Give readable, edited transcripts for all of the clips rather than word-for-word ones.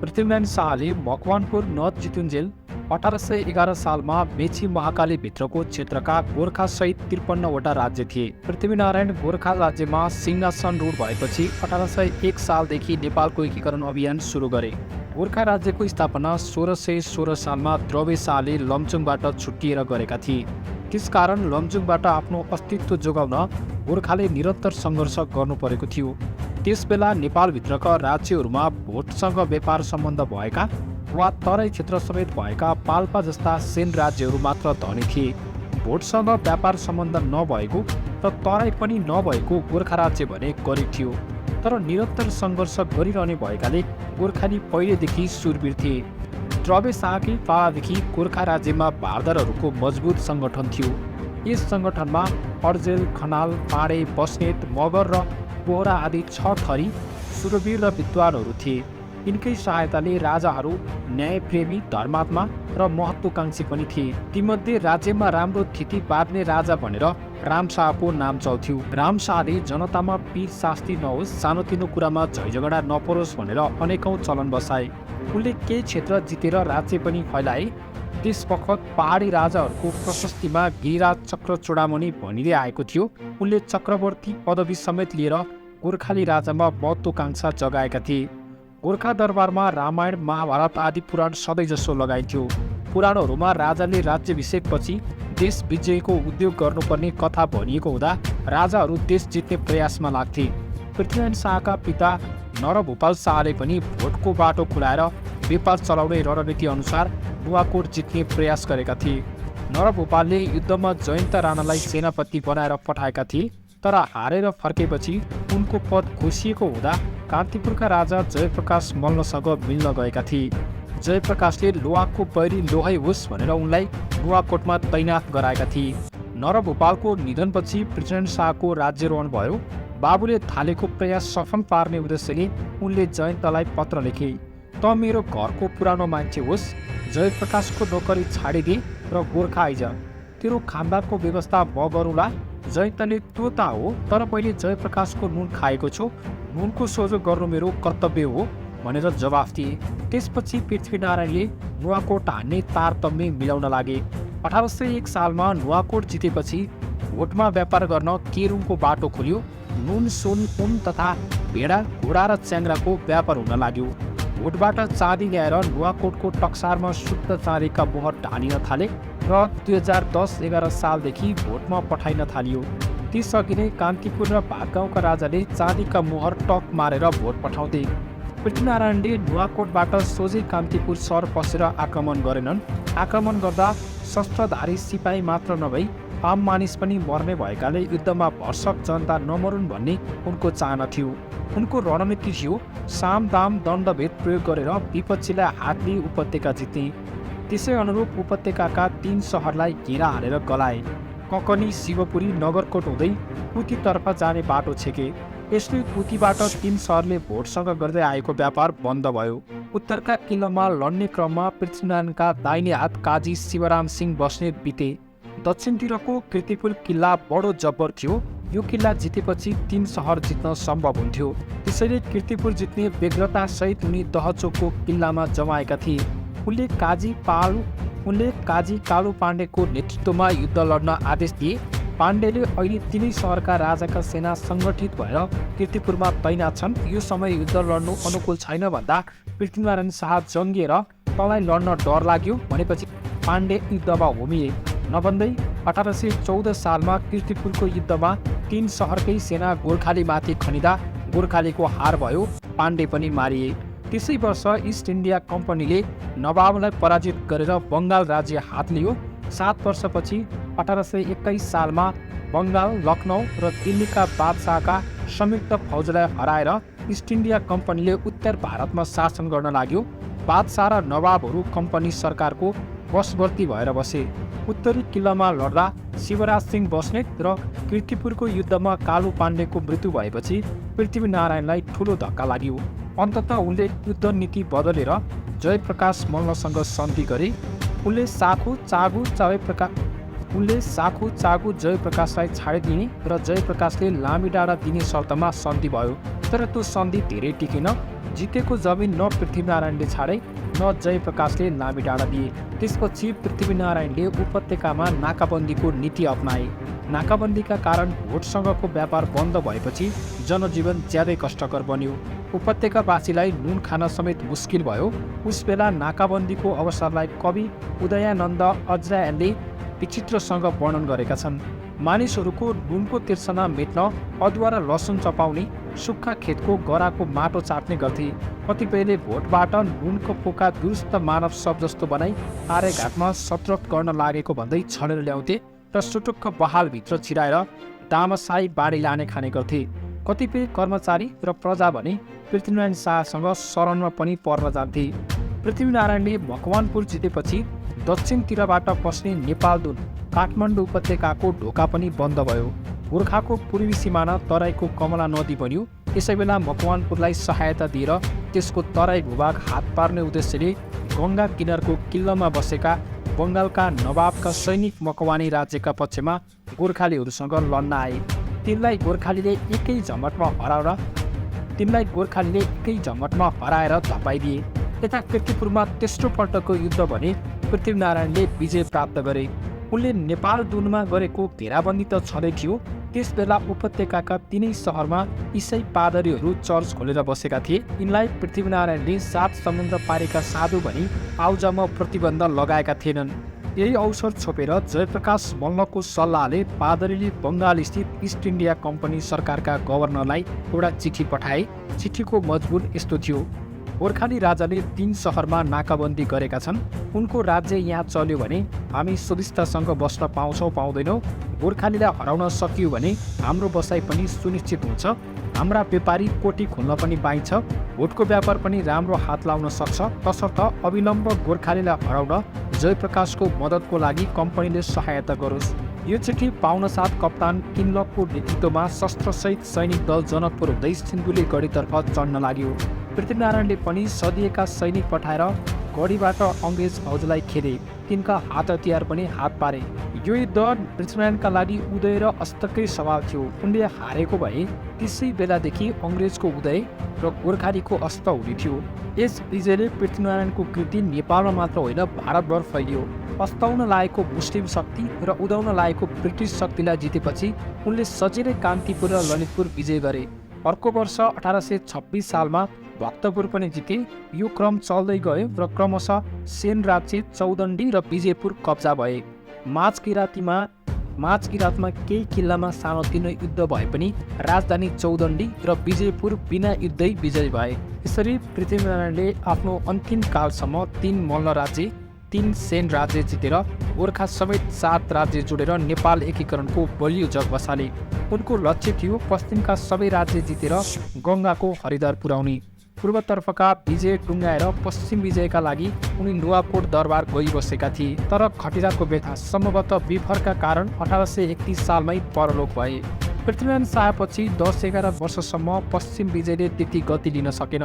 पृथ्वीनारायण शाहले मकवानपुर नद जितुन्जेल 1811 सालमा मेची महाकाली भित्रको क्षेत्रका गोर्खासहित 53वटा राज्य थिए। पृथ्वीनारायण गोर्खा राज्यमा सिंहासन रूढ भएपछि 1801 सालदेखि नेपालको एकीकरण अभियान सुरु गरे। गोर्खा राज्यको स्थापना 1616 सालमा द्रव्य शाहले लमजुङबाट छुट्टिएर गरेका थिए। त्यसकारण लमजुङबाट आफ्नो अस्तित्व जोगाउन गोर्खाले निरन्तर सङ्घर्ष गर्नु परेको थियो। त्यसबेला नेपालभित्रका राज्यहरूमा भोटसँग व्यापार सम्बन्ध भएका वा तराई क्षेत्र समेत भएका पाल्पा जस्ता सेन राज्यहरू मात्र धनी थिए। भोटसँग व्यापार सम्बन्ध नभएको र तराई पनि नभएको गोर्खा राज्य भने गरिब थियो। तर निरन्तर सङ्घर्ष गरिरहने भएकाले गोर्खाली पहिलेदेखि सुरवीर थिए। द्रव्य शाहकै पालादेखि गोर्खा राज्यमा भारदारहरूको मजबुत सङ्गठन थियो। यस सङ्गठनमा अर्जेल, खनाल, पाँडे, बस्नेत, मगर र बोहरा आदि 6 थरी सुरवीर र विद्वानहरू थिए। यिनकै सहायताले राजाहरू न्यायप्रेमी, धर्मात्मा र महत्त्वाकांक्षी पनि थिए। तीमध्ये राज्यमा राम्रो थिति बाँध्ने राजा भनेर रामशाहको नाम चल्थ्यो। रामशाहले जनतामा पीर शास्ति नहोस्, सानोतिनो कुरामा झैझगडा नपरोस् भनेर अनेकौं चलन बसाए। उनले केही क्षेत्र जितेर राज्य पनि फैलाए। त्यस बखत पहाडी राजाहरूको प्रशस्तिमा गिरिराज चक्र चूडामणि भनिँदै आएको थियो। उनले चक्रवर्ती पदवी समेत लिएर गोर्खाली राजामा महत्त्वाकांक्षा जगाएका थिए। गोर्खा दरबारमा रामायण, महाभारत आदि पुराण सधैँजसो लगाइन्थ्यो। पुराणहरूमा राजाले राज्याभिषेकपछि देश विजयको उद्योग गर्नुपर्ने कथा भनिएको हुँदा राजाहरू देश जित्ने प्रयासमा लाग्थे। पृथ्वीनारायण शाहका पिता नरभूपाल शाहले पनि भोटको बाटो खुलाएर व्यापार चलाउने रणनीति अनुसार नुवाकोट जित्ने प्रयास गरेका थिए। नरभूपालले युद्धमा जयन्त राणालाई सेनापति बनाएर पठाएका थिए, तर हारेर फर्केपछि उनको पद खोसिएको हुँदा कान्तिपुरका राजा जयप्रकाश मल्लसँग मिल्न गएका थिए। जयप्रकाशले लोहाको बैरी लोहै होस् भनेर उनलाई नुवाकोटमा तैनाथ गराएका थिए। नरभूपालको निधनपछि पृथ्वीनारायण शाहको राज्यारोहण भयो। बाबुले थालेको प्रयास सफल पार्ने उद्देश्यले उनले जयन्तलाई पत्र लेखे, "त मेरो घरको पुरानो मान्छे होस्, जयप्रकाशको नोकरी छाडिदिए र गोर्खा आइज। तेरो खानदानको व्यवस्था म गरौँला।" जयन्तले "त्यो त हो, तर मैले जयप्रकाशको नुन खाएको छु, नुनको सोझो गर्नु मेरो कर्तव्य हो" भनेर जवाफ दिए। त्यसपछि पृथ्वीनारायणले नुवाकोट हान्ने तारतम्य मिलाउन लागे। 1801 सालमा नुवाकोट जितेपछि भोटमा व्यापार गर्न केरुङको बाटो खुल्यो। नुन, सुन, ऊन तथा भेडा, घोडा र च्याङ्ग्राको व्यापार हुन लाग्यो। भोटबाट चाँदी ल्याएर नुवाकोटको टक्सारमा शुद्ध चाँदीका मोहर ढालिन थाले र 2010-11 सालदेखि भोटमा पठाइन थालियो। त्यसअघि नै कान्तिपुर र भातगाउँका राजाले चाँदीका मोहर टक मारेर भोट पठाउँथे। पृथ्वीनारायणले नुवाकोटबाट सोझै कान्तिपुर सहर पसेर आक्रमण गरेनन्। आक्रमण गर्दा शस्त्रधारी सिपाही मात्र नभई आम मानिस पनि मर्ने भएकाले युद्धमा भर्सक जनता नमरुन् भन्ने उनको चाहना थियो। उनको रणनीति थियो साम, दाम, दण्डभेद प्रयोग गरेर विपक्षीलाई हात लिई उपत्यका जित्ने। त्यसै अनुरूप उपत्यकाका 3 सहरलाई घेरा हालेर गलाए। ककनी, शिवपुरी, नगरकोट हुँदै पुतीतर्फ जाने बाटो छेके। यसले पुतीबाट 3 सहरले भोटसँग गर्दै आएको व्यापार बन्द भयो। उत्तरका किल्लामा लड्ने क्रममा पृथ्वीनारायणका दाहिने हात काजी शिवराम सिंह बस्नेत बिते। दक्षिणतिरको कीर्तिपुर किल्ला बडो जब्बर थियो। यो किल्ला जितेपछि 3 सहर जित्न सम्भव हुन्थ्यो। त्यसैले कीर्तिपुर जित्ने व्यग्रतासहित उनी दहचोकको किल्लामा जमाएका थिए। उनले काजी कालु पाण्डेको नेतृत्वमा युद्ध लड्न आदेश दिए। पाण्डेले अहिले तिनै सहरका राजाका सेना सङ्गठित भएर कीर्तिपुरमा तैनात छन्, यो समय युद्ध लड्नु अनुकूल छैन भन्दा पृथ्वीनारायण शाह जङ्गिएर "तँलाई लड्न डर लाग्यो" भनेपछि पाण्डे युद्धमा होमिए। नभन्दै 1814 सालमा कीर्तिपुरको युद्धमा 3 सहरकै सेना गोर्खालीमाथि खनिँदा गोर्खालीको हार भयो, पाण्डे पनि मारिए। त्यसै वर्ष इस्ट इन्डिया कम्पनीले नवाबलाई पराजित गरेर बङ्गाल राज्य हात लियो। 7 वर्षपछि 1821 सालमा बङ्गाल, लखनऊ र दिल्लीका बादशाहका संयुक्त फौजलाई हराएर इस्ट इन्डिया कम्पनीले उत्तर भारतमा शासन गर्न लाग्यो। बादशाह र नवाबहरू कम्पनी सरकारको वशवर्ती भएर बसे। उत्तरी किल्लामा लड्दा शिवराज सिंह बस्नेत र कीर्तिपुरको युद्धमा कालु पाण्डेको मृत्यु भएपछि पृथ्वीनारायणलाई ठुलो धक्का लाग्यो। अन्ततः उनले युद्ध नीति बदलेर जयप्रकाश मल्लसँग सन्धि गरे। उनले साखु चागु जयप्रकाशलाई छाडिदिने र जयप्रकाशले लामी डाँडा दिने शर्तमा सन्धि भयो। तर त्यो सन्धि धेरै टिकेन। जितेको जमिन न पृथ्वीनारायणले छाडे न जयप्रकाशले लामी डाँडा दिए। त्यसपछि पृथ्वीनारायणले उपत्यकामा नाकाबन्दीको नीति अपनाए। नाकाबन्दीका कारण भोटसँगको व्यापार बन्द भएपछि जनजीवन ज्यादै कष्टकर बन्यो। उपत्यकावासीलाई नुन खान समेत मुस्किल भयो। उस बेला नाकाबन्दीको अवसरलाई कवि उदयानन्द अज्रायनले विचित्रसँग वर्णन गरेका छन्। मानिसहरूको नुनको तिर्सना मेट्न अदुवा र लसुन चपाउने, सुक्खा खेतको गराको माटो चाट्ने गर्थे। कतिपयले भोटबाट नुनको पोका दुरुस्त मानव सब जस्तो बनाई आर्यघाटमा सत्रत गर्न लागेको भन्दै छलेर ल्याउँथे र सुटुक्क बहालभित्र छिराएर दामसाई बाढी लाने खाने गर्थे। कतिपय कर्मचारी र प्रजा भने पृथ्वीनारायण शाहसँग शरणमा पनि पर्न जान्थे। पृथ्वीनारायणले मकवानपुर जितेपछि दक्षिणतिरबाट पस्ने नेपालदुन काठमाडौँ उपत्यकाको ढोका पनि बन्द भयो। गोर्खाको पूर्वी सिमाना तराईको कमला नदी बन्यो। यसैबेला मकवानपुरलाई सहायता दिएर त्यसको तराई भूभाग हात पार्ने उद्देश्यले गङ्गा किनारको किल्लामा बसेका बङ्गालका नवाबका सैनिक मकवानी राज्यका पक्षमा गोर्खालीहरूसँग लड्न आए। तिनलाई गोर्खालीले एकै झमटमा हराएर धपाइदिए। यता कीर्तिपुरमा तेस्रो पल्टको युद्ध भने पृथ्वीनारायणले विजय प्राप्त गरे। उनले नेपाल दुनमा गरेको घेराबन्दी त छँदै थियो, त्यसबेला उपत्यकाका तीनै सहरमा इसाई पादरीहरू चर्च खोलेर बसेका थिए। यिनलाई पृथ्वीनारायणले 7 समुद्र पारेका साधु भनी आउजामा प्रतिबन्ध लगाएका थिएनन्। यही अवसर छोपेर जयप्रकाश मल्लको सल्लाहले पादरीले बङ्गाल स्थित इस्ट इन्डिया कम्पनी सरकारका गभर्नरलाई एउटा चिठी पठाए। चिठीको मजबुर यस्तो थियो: गोर्खाली राजाले 3 सहरमा नाकाबन्दी गरेका छन्। उनको राज्य यहाँ चल्यो भने हामी सुविस्तासँग बस्न पाउँछौँ पाउँदैनौँ। गोर्खालीलाई हराउन सकियो भने हाम्रो बसाइ पनि सुनिश्चित हुन्छ। हाम्रा व्यापारी कोठी खोल्न पनि पाइन्छ। भोटको व्यापार पनि राम्रो हात लाउन सक्छ। तसर्थ अविलम्ब गोर्खालीलाई हराउन जयप्रकाशको मद्दतको लागि कम्पनीले सहायता गरोस्। यो चिठी पाउनसाथ कप्तान किन्लकको नेतृत्वमा शस्त्रसहित सैनिक दल जनकपुर हुँदै सिन्धुली गढीतर्फ चढ्न लाग्यो। पृथ्वीनारायणले पनि सदिएका सैनिक पठाएर गढीबाट अङ्ग्रेज फौजलाई खेदे। तिनका हात हतियार पनि हात पारे। यो युद्ध पृथ्वीनारायणका लागि उदय र अस्तकै सवाल थियो। उनले हारेको भए त्यसै बेलादेखि अङ्ग्रेजको उदय र गोर्खालीको अस्त हुने थियो। यस विजयले पृथ्वीनारायणको कृति नेपालमा मात्र होइन भारतभर फैलियो। अस्ताउन लागेको मुस्लिम शक्ति र उदाउन लागेको ब्रिटिस शक्तिलाई जितेपछि उनले सजिलै कान्तिपुर र ललितपुर विजय गरे। अर्को वर्ष 1826 सालमा भक्तपुर पनि जिते। यो क्रम चल्दै गयो र क्रमशः सेन राज्य, चौदण्डी र विजयपुर कब्जा भए। माझकिरातमा केही किल्लामा सानोतिनो युद्ध भए पनि राजधानी चौदण्डी र विजयपुर बिना युद्धै विजय भए। यसरी पृथ्वीनारायणले आफ्नो अन्तिम कालसम्म 3 मल्ल राज्य, 3 सेन राज्य जितेर गोर्खा समेत 7 राज्य जोडेर नेपाल एकीकरणको बलियो जग बसाले। उनको लक्ष्य थियो पश्चिमका सबै राज्य जितेर गङ्गाको हरिद्वार पुर्याउने। पूर्वतर्फका विजय टुङ्गाएर पश्चिम विजयका लागि उनी नुवाकोट दरबार गइबसेका थिए। तर खटिराको व्यथा सम्भवतः विफरका कारण 1831 सालमै परलोक भए। पृथ्वीनारायण शाहपछि 10-11 वर्षसम्म पश्चिम विजयले त्यति गति लिन सकेन।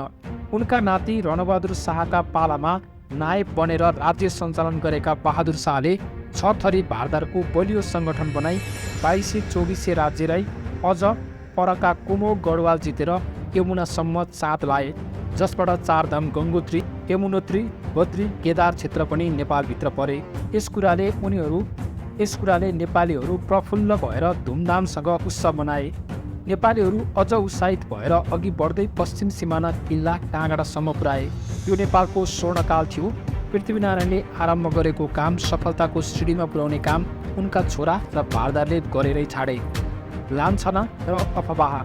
उनका नाति रणबहादुर शाहका पालामा नायब बनेर राज्य सञ्चालन गरेका बहादुर शाहले 6 थरी भारदारको बलियो सङ्गठन बनाई 2200-2400 राज्यलाई अझ परका कुमो गढवाल जितेर यमुनासम्म चाँद लाए, जसबाट 4 धाम गङ्गोत्री, यमुनोत्री, बद्री, केदार क्षेत्र पनि नेपालभित्र परे। यस कुराले नेपालीहरू प्रफुल्ल भएर धुमधामसँग उत्सव मनाए। नेपालीहरू अझ उत्साहित भएर अघि बढ्दै पश्चिम सिमाना किल्ला टाँगडासम्म पुर्याए। यो नेपालको स्वर्णकाल थियो। पृथ्वीनारायणले आरम्भ गरेको काम सफलताको सिँढीमा पुर्याउने काम उनका छोरा र भारदारले गरेरै छाडे। लान्छना र अफवाह।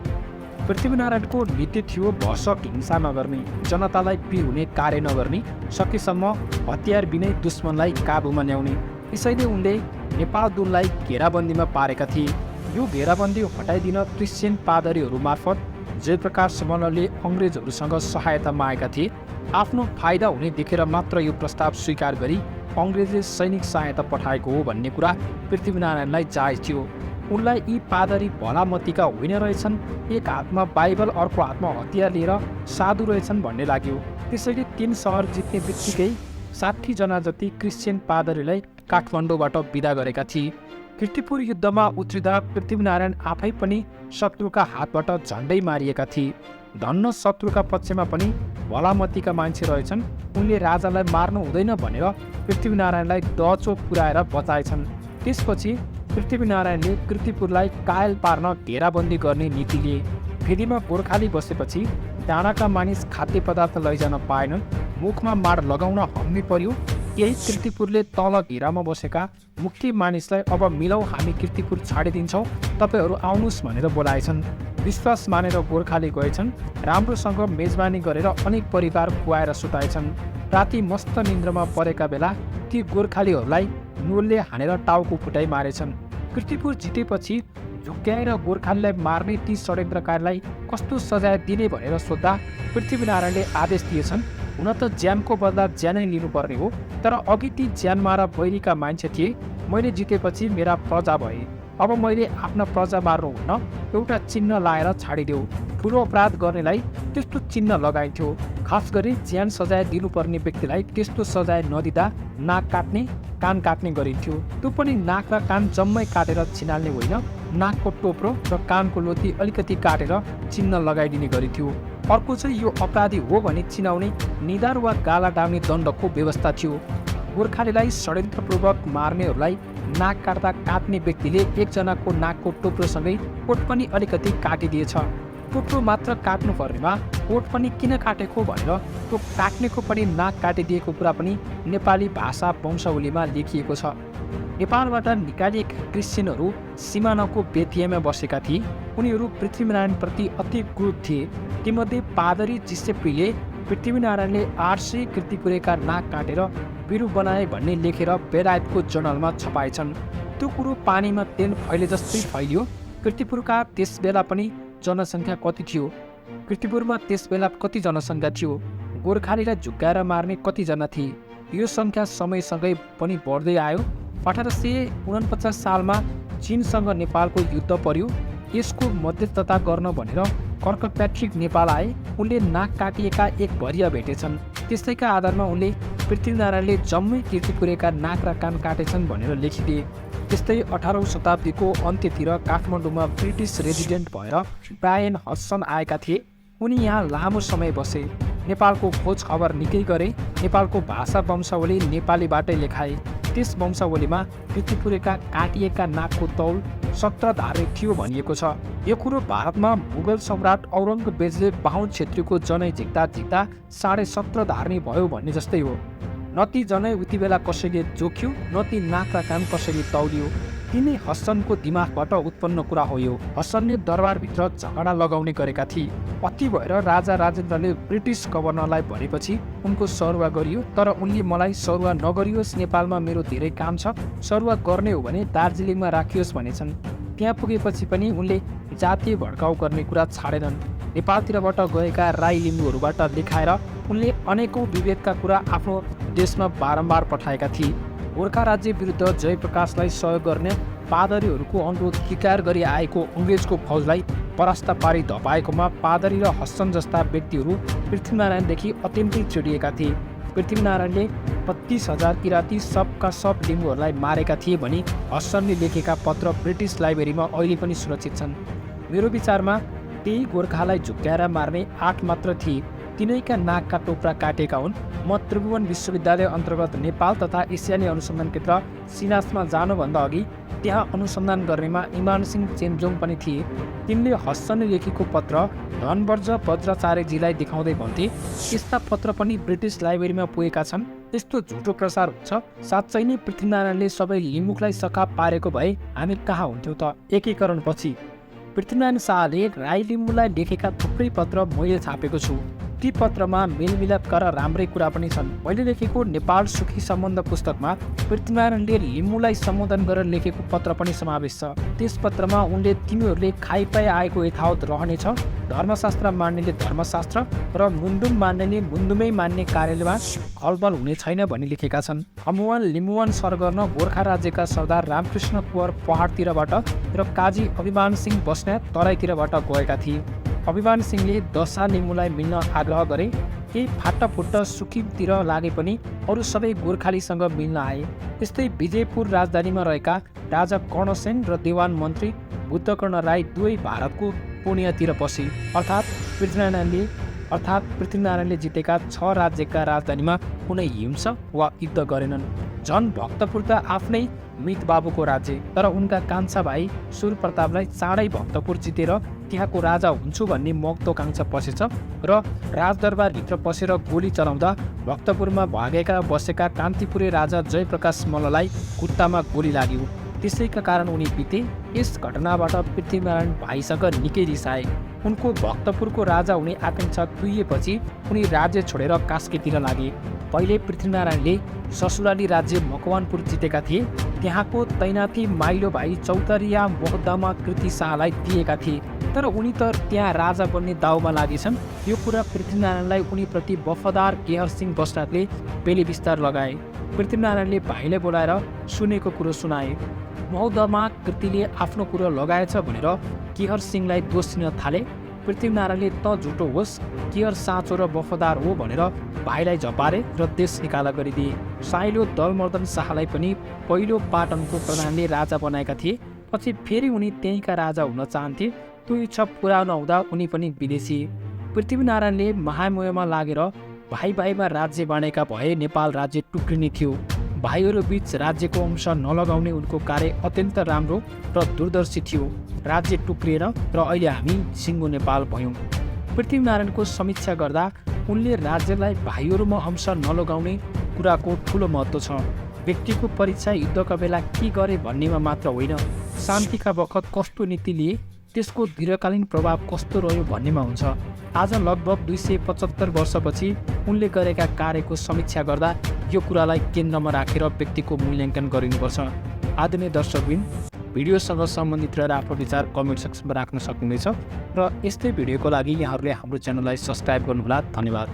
पृथ्वीनारायणको नीति थियो भसक हिंसा नगर्ने, जनतालाई पीर हुने कार्य नगर्ने, सकेसम्म हतियार बिनै दुश्मनलाई काबुमा ल्याउने। यसैले उनले नेपाल दुनलाई घेराबन्दीमा पारेका थिए। यो घेराबन्दी हटाइदिन क्रिश्चियन पादरीहरू मार्फत जयप्रकाश मल्लले अङ्ग्रेजहरूसँग सहायता मागेका थिए। आफ्नो फाइदा हुने देखेर मात्र यो प्रस्ताव स्वीकार गरी अङ्ग्रेजले सैनिक सहायता पठाएको हो भन्ने कुरा पृथ्वीनारायणलाई जायज थियो। उनलाई यी पादरी भलामतीका होइन रहेछन्, एक हातमा बाइबल अर्को हातमा हतियार लिएर साधु रहेछन् भन्ने लाग्यो। त्यसैले 3 सहर जित्ने बित्तिकै 60 जना जति क्रिश्चियन पादरीलाई काठमाडौँबाट विदा गरेका थिए। कीर्तिपुर युद्धमा उत्रिँदा पृथ्वीनारायण आफै पनि शत्रुका हातबाट झन्डै मारिएका थिए। धन्न शत्रुका पक्षमा पनि भलामतीका मान्छे रहेछन्। उनले राजालाई मार्नु हुँदैन भनेर पृथ्वीनारायणलाई डचो पुर्याएर बचाएछन्। त्यसपछि पृथ्वीनारायणले कीर्तिपुरलाई कायल पार्न घेराबन्दी गर्ने नीति लिए। फेदीमा गोर्खाली बसेपछि डाँडाका मानिस खाद्य पदार्थ लैजान पाएनन्। मुखमा माड लगाउन हम्मी पर्यो। यही कीर्तिपुरले तल घेरामा बसेका मुक्ति मानिसलाई अब मिलौ, हामी कीर्तिपुर छाडिदिन्छौँ, तपाईँहरू आउनुहोस् भनेर बोलाएछन्। विश्वास मानेर गोर्खाली गएछन्। राम्रोसँग मेजबानी गरेर अनेक परिकार खुवाएर सुताएछन्। राति मस्त निन्द्रमा परेका बेला ती गोर्खालीहरूलाई नोलले हानेर टाउको फुटाइ मारेछन्। कीर्तिपुर जितेपछि झुक्क्याएर गोर्खालीलाई मार्ने ती षड्यन्त्रकारलाई कस्तो सजाय दिने भनेर सोद्धा पृथ्वीनारायणले आदेश दिएछन्। हुन त ज्यानको बदला ज्यानै लिनुपर्ने हो, तर अघि ती ज्यान मारा बैरीका मान्छे थिए। मैले जितेपछि मेरा प्रजा भए, अब मैले आफ्ना प्रजा मार्नु हुन्न, एउटा चिन्ह लाएर छाडिदेऊ। ठुलो अपराध गर्नेलाई त्यस्तो चिन्ह लगाइन्थ्यो। खास गरी ज्यान सजाय दिनुपर्ने व्यक्तिलाई त्यस्तो सजाय नदिँदा नाक काट्ने, कान काट्ने गरिन्थ्यो। त्यो पनि नाक र कान जम्मै काटेर छिनाल्ने होइन, नाकको टोप्रो र कानको लोती अलिकति काटेर चिन्ह लगाइदिने गरिन्थ्यो। अर्को चाहिँ यो अपराधी हो भने चिनाउने निधार वा गाला डाल्ने दण्डको व्यवस्था थियो। गोर्खालीलाई षड्यन्त्रपूर्वक मार्नेहरूलाई नाक काट्दा काट्ने व्यक्तिले एकजनाको नाकको टोप्रोसँगै कोट पनि अलिकति काटिदिएछ। टोप्रो मात्र काट्नु पर्नेमा कोट पनि किन काटेको भनेर त्यो काट्नेको पनि नाक काटिदिएको कुरा पनि नेपाली भाषा वंशावलीमा लेखिएको छ। नेपालबाट निकालिएका क्रिश्चियनहरू सिमानाको बेतियामा बसेका थिए। उनीहरू पृथ्वीनारायणप्रति अति क्रुद्ध थिए। तीमध्ये पादरी जिसेप्रीले पृथ्वीनारायणले 800 कीर्तिपुरेका नाक काटेर बिरु बनाए भन्ने लेखेर बेलायतको जर्नलमा छपाएछन्। त्यो कुरो पानीमा तेल फैले जस्तै फैलियो। कीर्तिपुरका त्यसबेला पनि जनसङ्ख्या कति थियो? कीर्तिपुरमा त्यसबेला कति जनसङ्ख्या थियो? गोर्खालीलाई झुक्काएर मार्ने कतिजना थिए? यो सङ्ख्या समयसँगै पनि बढ्दै आयो। 1849 सालमा चीनसँग नेपालको युद्ध पर्यो। यसको मध्यस्थता गर्न भनेर कर्कप्याट्रिक नेपाल आए। उनले नाक काटिएका एक भरिया भेटेछन्। त्यसैका आधारमा उनले पृथ्वीनारायणले जम्मै कीर्तिपुरेका नाक र कान काटेछन् भनेर लेखिदिए। त्यस्तै 18औं शताब्दीको अन्त्यतिर काठमाडौँमा ब्रिटिस रेजिडेन्ट भएर ब्रायन हड्सन आएका थिए। उनी यहाँ लामो समय बसे। नेपालको खोज खबर निकै गरे। नेपालको भाषा वंशावली नेपालीबाटै लेखाए। त्यस वंशावलीमा कीर्तिपुरेका काटिएका नाकको तौल 17 धार्मिक थियो भनिएको छ। यो कुरो भारतमा मुगल सम्राट औरङ्गजेबले बाहुन क्षेत्रीको जनै झिक्दा झिक्दा 17.5 धार्नी भयो भन्ने जस्तै हो। न ती जनै उति बेला कसैले जोख्यो, न ती नाक र कान कसैले तौलियो। तिनै हसनको दिमागबाट उत्पन्न कुरा हो यो। हसनले दरबारभित्र झगडा लगाउने गरेका थिए। अति भएर राजा राजेन्द्रले ब्रिटिस गभर्नरलाई भनेपछि उनको सरुवा गरियो। तर उनले मलाई सरुवा नगरियोस्, नेपालमा मेरो धेरै काम छ, सरुवा गर्ने हो भने दार्जिलिङमा राखियोस् भनेछन्। त्यहाँ पुगेपछि पनि उनले जातीय भड्काउ गर्ने कुरा छाडेनन्। नेपालतिरबाट गएका राई लिम्बूहरूबाट लेखाएर उनले अनेकौं विभेदका कुरा आफ्नो देशमा बारम्बार पठाएका थिए। गोर्खा राज्य विरुद्ध जयप्रकाशलाई सहयोग गर्ने पादरीहरूको अनुरोध स्वीकार गरी आएको अङ्ग्रेजको फौजलाई परास्त पारी धपाएकोमा पादरी र हसन जस्ता व्यक्तिहरू पृथ्वीनारायणदेखि अत्यन्तै चिडिएका थिए। पृथ्वीनारायणले 25,000 किराती सबका सब लिम्बूहरूलाई मारेका थिए भनी हसनले लेखेका पत्र ब्रिटिस लाइब्रेरीमा अहिले पनि सुरक्षित छन्। मेरो विचारमा त्यही गोर्खालाई झुक्क्याएर मार्ने 8 मात्र थिए। तिनैका नाकका टोप्रा काटेका हुन्। म त्रिभुवन विश्वविद्यालय अन्तर्गत नेपाल तथा एसियाली अनुसन्धान केन्द्र सिनासमा जानुभन्दा अघि त्यहाँ अनुसन्धान गर्नेमा इमान सिंह चेम्जोङ पनि थिए। तिनले हसनले लेखेको पत्र धनवर्ज वज्राचार्यजीलाई देखाउँदै भन्थे, यस्ता पत्र पनि ब्रिटिस लाइब्रेरीमा पुगेका छन्। त्यस्तो झुटो प्रसार हुन्छ। साँच्चै नै पृथ्वीनारायणले सबै लिम्बूलाई सकाप पारेको भए हामी कहाँ हुन्थ्यौँ त? एकीकरणपछि पृथ्वीनारायण शाहले राई लिम्बूलाई लेखेका थुप्रै पत्र मैले छापेको छु। ती पत्रमा मेलमिलापका र राम्रै कुरा पनि छन्। मैले लेखेको नेपाल सुखी सम्बन्ध पुस्तकमा पृथ्वीनारायणले लिम्बूलाई सम्बोधन गरेर लेखेको पत्र पनि समावेश छ। त्यस पत्रमा उनले तिमीहरूले खाइपाइ आएको यथावत रहनेछ, धर्मशास्त्र मान्नेले धर्मशास्त्र र मुन्डुम मान्नेले मुन्डुमै मान्ने कार्यमा खलबल हुने छैन भनी लेखेका छन्। हमुवान लिम्बुवान सर गर्न गोर्खा राज्यका सरदार रामकृष्ण कुँवर पहाडतिरबाट र काजी अभिमान सिंह बस्नेत तराईतिरबाट गएका थिए। अभिमान सिंहले दशा लिम्बूलाई मिल्न आग्रह गरे। केही फाटाफुट्टा सुखीतिर लागे पनि अरू सबै गोर्खालीसँग मिल्न आए। त्यस्तै विजयपुर राजधानीमा रहेका राजा कर्णसेन र देवान मन्त्री बुद्धकर्ण राई दुवै भारतको पूर्णियातिर बसे। अर्थात् पृथ्वीनारायणले अर्थात् पृथ्वीनारायणले जितेका 6 राज्यका राजधानीमा कुनै हिंसा वा युद्ध गरेनन्। झन् भक्तपुर त आफ्नै मृत बाबुको राज्य, तर उनका कान्छा भाइ सूर्यप्रतापलाई चाँडै भक्तपुर जितेर त्यहाँको राजा हुन्छु भन्ने महत्त्वाकांक्षा पसेछ र राजदरबारभित्र पसेर गोली चलाउँदा भक्तपुरमा भागेका बसेका कान्तिपुरे राजा जयप्रकाश मल्ललाई खुट्टामा गोली लाग्यो। त्यसैका कारण उनी बिते। यस घटनाबाट पृथ्वीनारायण भाइसँग निकै रिसाए। उनको भक्तपुरको राजा हुने आकांक्षा तुइएपछि उनी राज्य छोडेर कास्कीतिर लागे। पहिले पृथ्वीनारायणले ससुराली राज्य मकवानपुर जितेका थिए। त्यहाँको तैनाथी माइलो भाइ चौतरिया मोहद्दमा कृति शाहलाई दिएका थिए, तर उनी त त्यहाँ राजा बन्ने दाउमा लागेछन्। यो कुरा पृथ्वीनारायणलाई उनीप्रति वफादार केहर सिंह बस्नेतले बेले विस्तार लगाए। पृथ्वीनारायणले भाइले बोलाएर सुनेको कुरो सुनाए। महोदयमा कृतिले आफ्नो कुरो लगाएछ भनेर केहर सिंहलाई दोष दिन थाले। पृथ्वीनारायणले त झुटो होस्, केहर साँचो र वफादार हो भनेर भाइलाई झपारे र देश निकाला गरिदिए। साइलो दलमर्दन शाहलाई पनि पहिलो पाटनको प्रधानले राजा बनाएका थिए। पछि फेरि उनी त्यहीँका राजा हुन चाहन्थे। त्यो इच्छा पुरा नहुँदा उनी पनि विदेशी। पृथ्वीनारायणले महामोहमा लागेर भाइ भाइमा राज्य बाँडेका भए नेपाल राज्य टुक्रिने थियो। भाइहरू बीच राज्यको अंश नलगाउने उनको कार्य अत्यन्त राम्रो र दूरदर्शी थियो। राज्य टुक्रिएर र अहिले हामी सिङ्गो नेपाल भयौँ। पृथ्वीनारायणको समीक्षा गर्दा उनले राज्यलाई भाइहरूमा अंश नलगाउने कुराको ठुलो महत्त्व छ। व्यक्तिको परीक्षा युद्धका बेला के गरे भन्नेमा मात्र होइन, शान्तिका बखत कस्तो नीति लिए त्यसको दीर्घकालीन प्रभाव कस्तो रह्यो भन्नेमा हुन्छ। आज लगभग 275 वर्षपछि उनले गरेका कार्यको समीक्षा गर्दा यो कुरालाई केन्द्रमा राखेर व्यक्तिको मूल्याङ्कन गरिनुपर्छ। आदरणीय दर्शकबिन, भिडियोसँग सम्बन्धित रहेर आफ्नो विचार कमेन्ट सेक्सनमा राख्न सक्नुहुनेछ र यस्तै भिडियोको लागि यहाँहरूले हाम्रो च्यानललाई सब्सक्राइब गर्नुहोला। धन्यवाद।